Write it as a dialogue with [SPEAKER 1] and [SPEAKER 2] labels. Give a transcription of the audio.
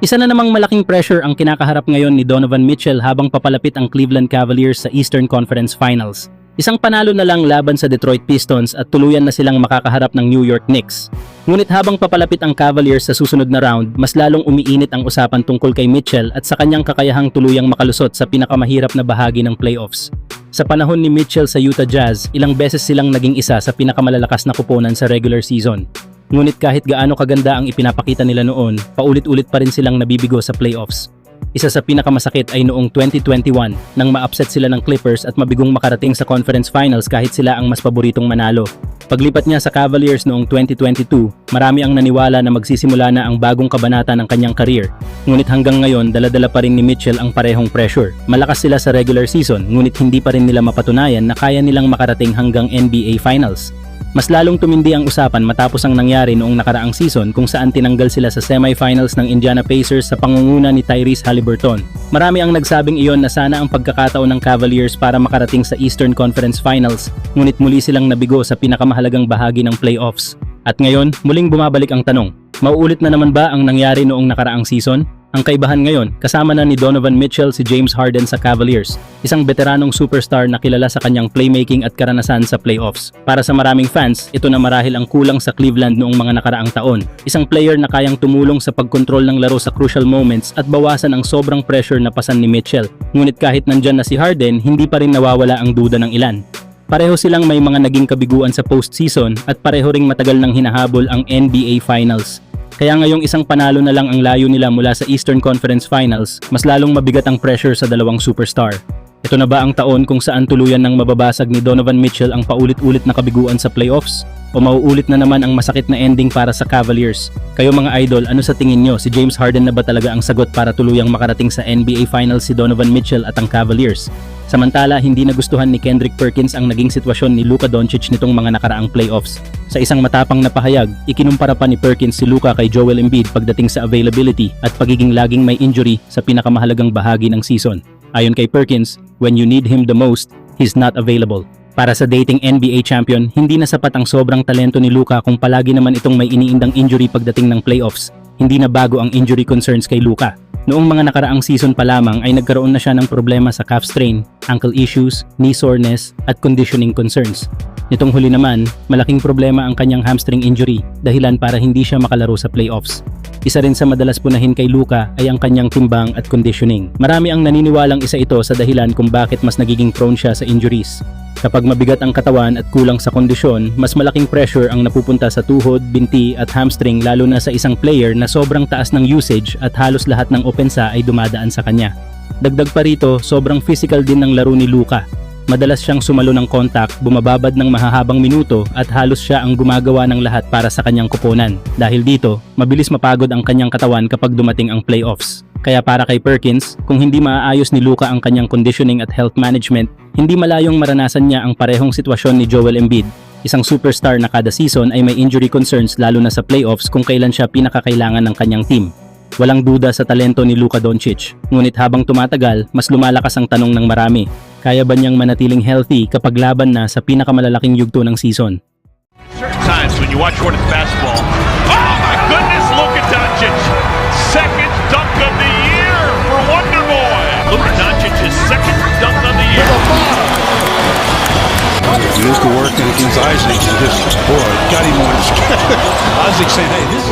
[SPEAKER 1] Isa na namang malaking pressure ang kinakaharap ngayon ni Donovan Mitchell habang papalapit ang Cleveland Cavaliers sa Eastern Conference Finals. Isang panalo na lang laban sa Detroit Pistons at tuluyan na silang makakaharap ng New York Knicks. Ngunit habang papalapit ang Cavaliers sa susunod na round, mas lalong umiinit ang usapan tungkol kay Mitchell at sa kanyang kakayahang tuluyang makalusot sa pinakamahirap na bahagi ng playoffs. Sa panahon ni Mitchell sa Utah Jazz, ilang beses silang naging isa sa pinakamalalakas na koponan sa regular season. Ngunit kahit gaano kaganda ang ipinapakita nila noon, paulit-ulit pa rin silang nabibigo sa playoffs. Isa sa pinakamasakit ay noong 2021 nang ma-upset sila ng Clippers at mabigong makarating sa conference finals kahit sila ang mas paboritong manalo. Paglipat niya sa Cavaliers noong 2022, marami ang naniwala na magsisimula na ang bagong kabanata ng kanyang career. Ngunit hanggang ngayon, dala-dala pa rin ni Mitchell ang parehong pressure. Malakas sila sa regular season, ngunit hindi pa rin nila mapatunayan na kaya nilang makarating hanggang NBA Finals. Mas lalong tumindi ang usapan matapos ang nangyari noong nakaraang season kung saan tinanggal sila sa semifinals ng Indiana Pacers sa pangunguna ni Tyrese Haliburton. Marami ang nagsabing iyon na sana ang pagkakataon ng Cavaliers para makarating sa Eastern Conference Finals, ngunit muli silang nabigo sa pinakamahalagang bahagi ng playoffs. At ngayon, muling bumabalik ang tanong, mauulit na naman ba ang nangyari noong nakaraang season? Ang kaibahan ngayon, kasama na ni Donovan Mitchell si James Harden sa Cavaliers, isang veteranong superstar na kilala sa kanyang playmaking at karanasan sa playoffs. Para sa maraming fans, ito na marahil ang kulang sa Cleveland noong mga nakaraang taon. Isang player na kayang tumulong sa pagkontrol ng laro sa crucial moments at bawasan ang sobrang pressure na pasan ni Mitchell. Ngunit kahit nandyan na si Harden, hindi pa rin nawawala ang duda ng ilan. Pareho silang may mga naging kabiguan sa postseason at pareho ring matagal nang hinahabol ang NBA Finals. Kaya ngayong isang panalo na lang ang layo nila mula sa Eastern Conference Finals, mas lalong mabigat ang pressure sa dalawang superstar. Ito na ba ang taon kung saan tuluyan ng mababasag ni Donovan Mitchell ang paulit-ulit na kabiguan sa playoffs? O mauulit na naman ang masakit na ending para sa Cavaliers? Kayo mga idol, ano sa tingin nyo? Si James Harden na ba talaga ang sagot para tuluyang makarating sa NBA Finals si Donovan Mitchell at ang Cavaliers? Samantala, hindi nagustuhan ni Kendrick Perkins ang naging sitwasyon ni Luka Doncic nitong mga nakaraang playoffs. Sa isang matapang na pahayag, ikinumpara pa ni Perkins si Luka kay Joel Embiid pagdating sa availability at pagiging laging may injury sa pinakamahalagang bahagi ng season. Ayon kay Perkins, when you need him the most, he's not available. Para sa dating NBA champion, hindi na sapat ang sobrang talento ni Luka kung palagi naman itong may iniindang injury pagdating ng playoffs. Hindi na bago ang injury concerns kay Luka. Noong mga nakaraang season pa lamang ay nagkaroon na siya ng problema sa calf strain, ankle issues, knee soreness at conditioning concerns. Nitong huli naman, malaking problema ang kanyang hamstring injury, dahilan para hindi siya makalaro sa playoffs. Isa rin sa madalas punahin kay Luka ay ang kanyang timbang at conditioning. Marami ang naniniwalang isa ito sa dahilan kung bakit mas nagiging prone siya sa injuries. Kapag mabigat ang katawan at kulang sa kondisyon, mas malaking pressure ang napupunta sa tuhod, binti at hamstring lalo na sa isang player na sobrang taas ng usage at halos lahat ng opensa ay dumadaan sa kanya. Dagdag pa rito, sobrang physical din ng laro ni Luka. Madalas siyang sumalo ng contact, bumababad ng mahahabang minuto at halos siya ang gumagawa ng lahat para sa kanyang koponan. Dahil dito, mabilis mapagod ang kanyang katawan kapag dumating ang playoffs. Kaya para kay Perkins, kung hindi maaayos ni Luka ang kanyang conditioning at health management, hindi malayong maranasan niya ang parehong sitwasyon ni Joel Embiid, isang superstar na kada season ay may injury concerns lalo na sa playoffs kung kailan siya pinakakailangan ng kanyang team. Walang duda sa talento ni Luka Doncic, ngunit habang tumatagal, mas lumalakas ang tanong ng marami. Kaya ba niyang manatiling healthy kapag laban na sa pinakamalalaking yugto ng season?
[SPEAKER 2] Certain times when you watch Jordan's basketball, oh my goodness, Luka Doncic, second dunk of the year for Wonder Boy. Luka Doncic's second dunk of the year.
[SPEAKER 3] He used to work against Isaac and just, boy, got him on his Isaac saying, hey, this